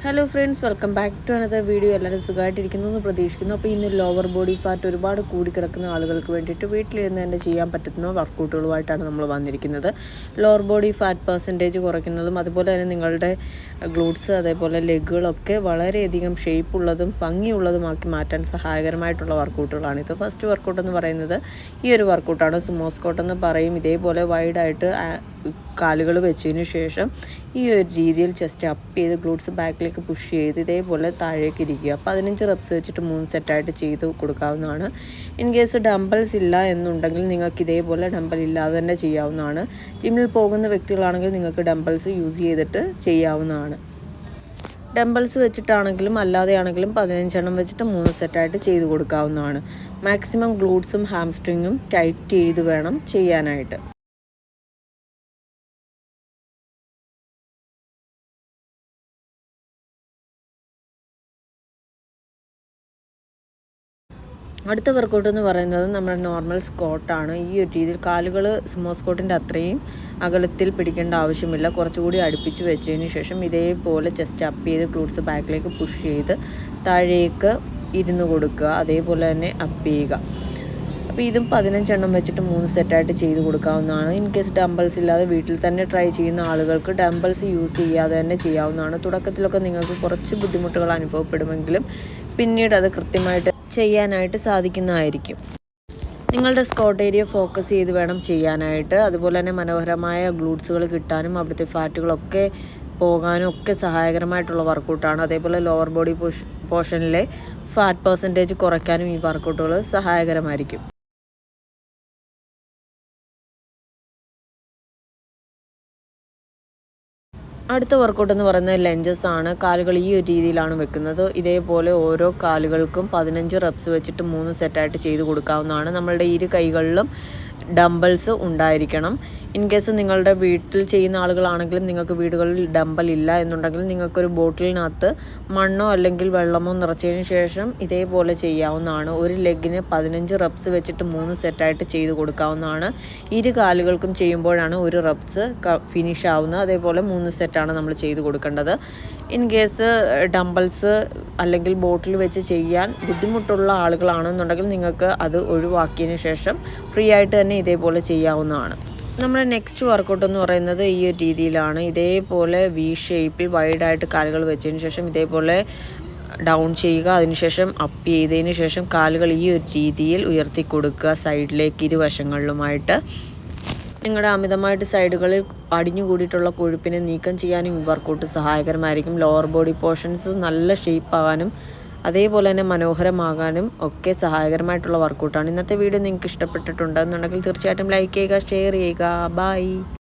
Hello friends, welcome back to another video. എല്ലാവരും സുഖമായിട്ടിരിക്കുന്നു എന്ന് പ്രതീക്ഷിക്കുന്നു. അപ്പോൾ ഇന്ന് ലോവർ ബോഡി ഫാറ്റ് ഒരുപാട് കൂടിക്കിടക്കുന്ന ആളുകൾക്ക് വേണ്ടിയിട്ട് വീട്ടിലിരുന്ന് തന്നെ ചെയ്യാൻ പറ്റുന്ന വർക്കൗട്ടുകളുമായിട്ടാണ് നമ്മൾ വന്നിരിക്കുന്നത്. ലോവർ ബോഡി ഫാറ്റ് പെർസെൻറ്റേജ് കുറയ്ക്കുന്നതും അതുപോലെ തന്നെ നിങ്ങളുടെ ഗ്ലൂട്ട്സ് അതേപോലെ ലെഗുകളൊക്കെ വളരെയധികം ഷേപ്പുള്ളതും ഭംഗിയുള്ളതുമാക്കി മാറ്റാൻ സഹായകരമായിട്ടുള്ള വർക്കൗട്ടുകളാണിത്. ഫസ്റ്റ് വർക്കൗട്ട് എന്ന് പറയുന്നത് ഈ ഒരു വർക്കൗട്ടാണ്. സുമോ സ്ക്വാട്ട് എന്ന് പറയും. ഇതേപോലെ വൈഡായിട്ട് കാലുകൾ വെച്ചതിന് ശേഷം ഈ ഒരു രീതിയിൽ ചെസ്റ്റ് അപ്പ് ചെയ്ത് ഗ്ലൂട്ട്സ് ബാക്കിലേക്ക് പുഷ് ചെയ്ത് ഇതേപോലെ താഴേക്ക് ഇരിക്കുക. 15 റെപ്സ് വെച്ചിട്ട് 3 സെറ്റായിട്ട് ചെയ്ത് കൊടുക്കാവുന്നതാണ്. ഇൻ കേസ് ഡംബൽസ് ഇല്ല എന്നുണ്ടെങ്കിൽ നിങ്ങൾക്ക് ഇതേപോലെ ഡംബൽ ഇല്ലാതെ തന്നെ ചെയ്യാവുന്നതാണ്. ജിമ്മിൽ പോകുന്ന വ്യക്തികളാണെങ്കിൽ നിങ്ങൾക്ക് ഡംബൽസ് യൂസ് ചെയ്തിട്ട് ചെയ്യാവുന്നതാണ്. ഡംബൽസ് വെച്ചിട്ടാണെങ്കിലും അല്ലാതെയാണെങ്കിലും 15 എണ്ണം വെച്ചിട്ട് 3 സെറ്റായിട്ട് ചെയ്ത് കൊടുക്കാവുന്നതാണ്. മാക്സിമം ഗ്ലൂട്ട്സും ഹാംസ്ട്രിങ്ങും ടൈറ്റ് ചെയ്ത് വേണം ചെയ്യാനായിട്ട്. അടുത്ത വർക്കൗട്ട് എന്ന് പറയുന്നത് നമ്മുടെ നോർമൽ സ്ക്വാട്ടാണ്. ഈ ഒരു രീതിയിൽ കാലുകൾ സുമോ സ്ക്വാട്ടിൻ്റെ അത്രയും അകലത്തിൽ പിടിക്കേണ്ട ആവശ്യമില്ല. കുറച്ചുകൂടി അടുപ്പിച്ച് വെച്ചതിന് ശേഷം ഇതേപോലെ ചെസ്റ്റ് അപ്പ് ചെയ്ത് ഗ്ലൂട്ട്സ് ബാക്കിലേക്ക് പുഷ് ചെയ്ത് താഴേക്ക് ഇരുന്ന് കൊടുക്കുക. അതേപോലെ തന്നെ അപ്പ് ചെയ്യുക. അപ്പോൾ ഇതും 15 എണ്ണം വെച്ചിട്ട് 3 സെറ്റായിട്ട് ചെയ്ത് കൊടുക്കാവുന്നതാണ്. ഇൻ കേസ് ഡംബൽസ് ഇല്ലാതെ വീട്ടിൽ തന്നെ ട്രൈ ചെയ്യുന്ന ആളുകൾക്ക് ഡംബൽസ് യൂസ് ചെയ്യാതെ തന്നെ ചെയ്യാവുന്നതാണ്. തുടക്കത്തിലൊക്കെ നിങ്ങൾക്ക് കുറച്ച് ബുദ്ധിമുട്ടുകൾ അനുഭവപ്പെടുമെങ്കിലും പിന്നീട് അത് കൃത്യമായിട്ട് ചെയ്യാനായിട്ട് സാധിക്കുന്നതായിരിക്കും. നിങ്ങളുടെ സ്ക്വാട്ട് ഏരിയ ഫോക്കസ് ചെയ്ത് വേണം ചെയ്യാനായിട്ട്. അതുപോലെ തന്നെ മനോഹരമായ ഗ്ലൂട്ട്സുകൾ കിട്ടാനും അവിടുത്തെ ഫാറ്റുകളൊക്കെ പോകാനും ഒക്കെ സഹായകരമായിട്ടുള്ള വർക്കൗട്ടാണ്. അതേപോലെ ലോവർ ബോഡി പോർഷനിലെ ഫാറ്റ് പെർസെൻറ്റേജ് കുറയ്ക്കാനും ഈ വർക്കൗട്ടുകൾ സഹായകരമായിരിക്കും. അടുത്ത വർക്കൗട്ട് എന്ന് പറയുന്നത് ലഞ്ചസ് ആണ്. കാലുകൾ ഈ ഒരു രീതിയിലാണ് വെക്കുന്നത്. ഇതേപോലെ ഓരോ കാലുകൾക്കും 15 റെപ്സ് വെച്ചിട്ട് 3 സെറ്റായിട്ട് ചെയ്ത് കൊടുക്കാവുന്നതാണ്. നമ്മളുടെ ഇരു കൈകളിലും ഡംബൽസ് ഉണ്ടായിരിക്കണം. ഇൻ കേസ് നിങ്ങളുടെ വീട്ടിൽ ചെയ്യുന്ന ആളുകളാണെങ്കിലും നിങ്ങൾക്ക് വീടുകളിൽ ഡംബൽ ഇല്ല എന്നുണ്ടെങ്കിൽ നിങ്ങൾക്കൊരു ബോട്ടിലിനകത്ത് മണ്ണോ അല്ലെങ്കിൽ വെള്ളമോ നിറച്ചതിന് ശേഷം ഇതേപോലെ ചെയ്യാവുന്നതാണ്. ഒരു ലെഗിന് 15 റെപ്സ് വെച്ചിട്ട് 3 സെറ്റായിട്ട് ചെയ്ത് കൊടുക്കാവുന്നതാണ്. ഇരു കാലുകൾക്കും ചെയ്യുമ്പോഴാണ് ഒരു റെപ്സ് ഫിനിഷ് ആവുന്നത്. അതേപോലെ 3 സെറ്റാണ് നമ്മൾ ചെയ്ത് കൊടുക്കേണ്ടത്. ഇൻ കേസ് ഡംബൽസ് അല്ലെങ്കിൽ ബോട്ടിൽ വെച്ച് ചെയ്യാൻ ബുദ്ധിമുട്ടുള്ള ആളുകളാണെന്നുണ്ടെങ്കിൽ നിങ്ങൾക്ക് അത് ഒഴിവാക്കിയതിന് ശേഷം ഫ്രീ ആയിട്ട് തന്നെ ഇതേപോലെ ചെയ്യാവുന്നതാണ്. നമ്മുടെ നെക്സ്റ്റ് വർക്കൗട്ട് എന്ന് പറയുന്നത് ഈ ഒരു രീതിയിലാണ്. ഇതേപോലെ വി ഷേപ്പിൽ വൈഡായിട്ട് കാലുകൾ വെച്ചതിന് ശേഷം ഇതേപോലെ ഡൗൺ ചെയ്യുക. അതിനുശേഷം അപ്പ് ചെയ്തതിന് ശേഷം കാലുകൾ ഈ ഒരു രീതിയിൽ ഉയർത്തി കൊടുക്കുക സൈഡിലേക്ക് ഇരുവശങ്ങളിലുമായിട്ട്. നിങ്ങളുടെ അമിതമായിട്ട് സൈഡുകളിൽ അടിഞ്ഞു കൂടിയിട്ടുള്ള കൊഴുപ്പിനെ നീക്കം ചെയ്യാനും ഈ വർക്കൗട്ട് സഹായകരമായിരിക്കും. ലോവർ ബോഡി പോർഷൻസ് നല്ല ഷേപ്പ് ആകാനും അതേപോലെ തന്നെ മനോഹരമാകാനും ഒക്കെ സഹായകരമായിട്ടുള്ള വർക്കൗട്ടാണ്. ഇന്നത്തെ വീഡിയോ നിങ്ങൾക്ക് ഇഷ്ടപ്പെട്ടിട്ടുണ്ടെന്നുണ്ടെങ്കിൽ തീർച്ചയായിട്ടും ലൈക്ക് ചെയ്യുക, ഷെയർ ചെയ്യുക. ബൈ.